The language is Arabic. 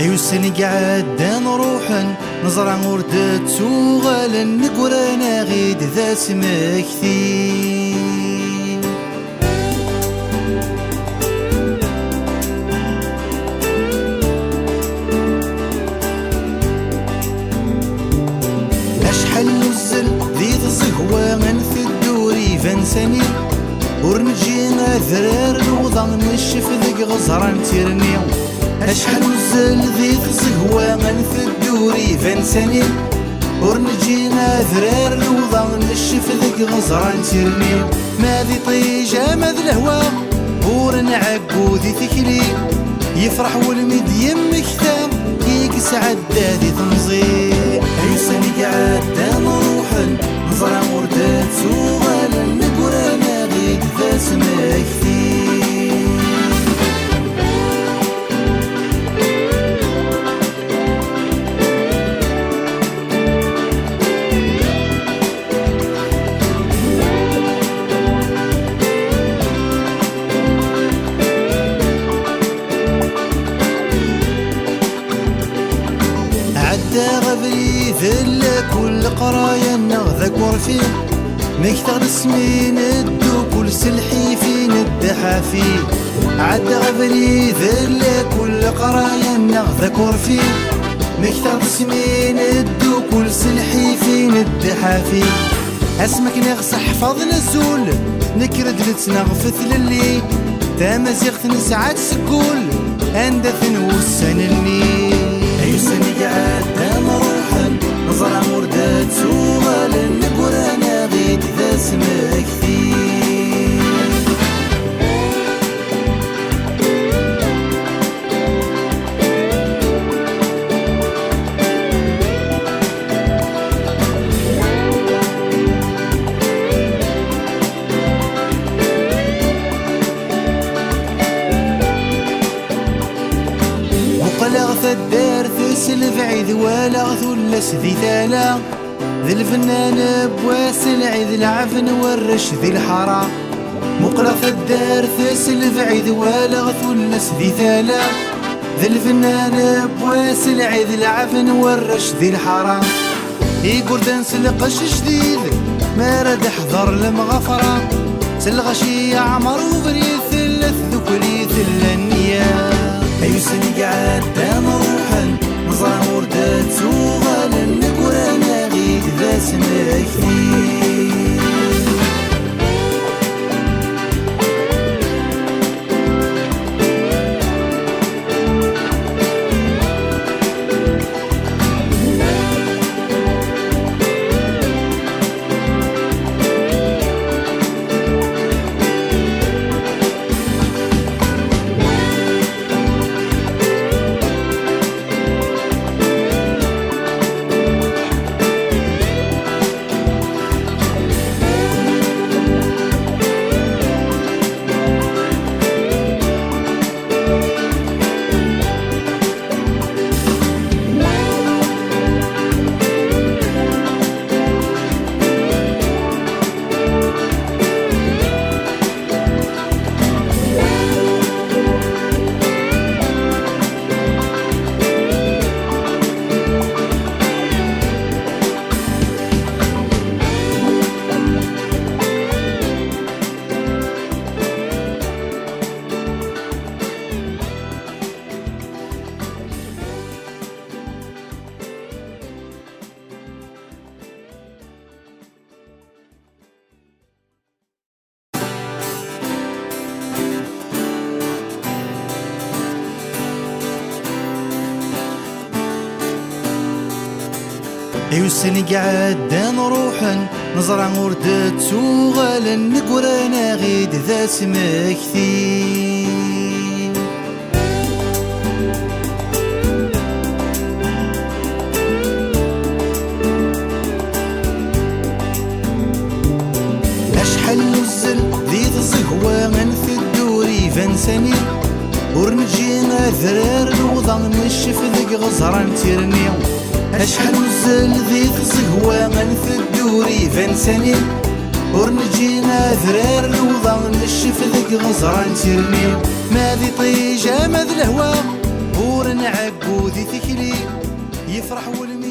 يوسني قعد نروحن نزرع وردة سوغالا نقرانا غيد ذا سمكثي أشحال نزل ذي تزهوى من في الدوري فانساني ورنجي ذرار الوضع نشف ذيك غزران تيرني أشحال نزل ذي تزهوى من في الدوري فانساني ورنجي ذرار الوضع نشف ذيك غزران تيرني ما ذي طيجة ما ذي الهوى ورنعقو ذي ثكلي يفرح والمد يمك ثام يقس عدا ذي تنظير يوسني قعد نروحن نزرع وردات سوغالا نقرانا غيد ذا سمكثي عدا غبري ذلا كل قرايا نغذكر فيه مكتر سمين الدو كل سلحي في الدحافي عدا غبري ذلا كل قرايا نغذكر فيه مكتر سمين الدو كل سلحي في الدحافي اسمك نغص حفظ نزول نكرد لتنغفث للي تامزيغت نسعات سكول اندثن وسن اللي يوسني قعد نروحن نزرع وردات سوغالا نقرانا غيد ذا سمكثي وقلغت الدار ثسل بعيد ولا ثلس ذي ثالا ذي الفنان بواسل عيد العفن والرش ذي الحرام مقلغ الدار ثسل بعيد ولا ثلس ذي ثالا ذي الفنان بواسل عيد العفن والرش ذي الحرام يقول دنسلق جديد ما رد حضر المغفرة سلغشي عمر وبري ثلث ذكري ثلنيا يوسني قعد نروحن نزرع وردات سوغالا نقرانا غيد ذا سمكثي يوسني قعد نروحن نزرع وردات سوغالا نقرانا غيد ذا سمكثي أشحال نزل ذي تزهوى من في الدوري فانساني ورنجي ذرار الوضع نشف ذيك غزران تيرني أشحال نزل ذي تزهوى من في الدوري فانساني ورنجينا ذرار الوضع نشف ذيك غزران تيرني ما ذي طيجة ما ذي الهوى نعقو ذي ثكلي يفرح والمي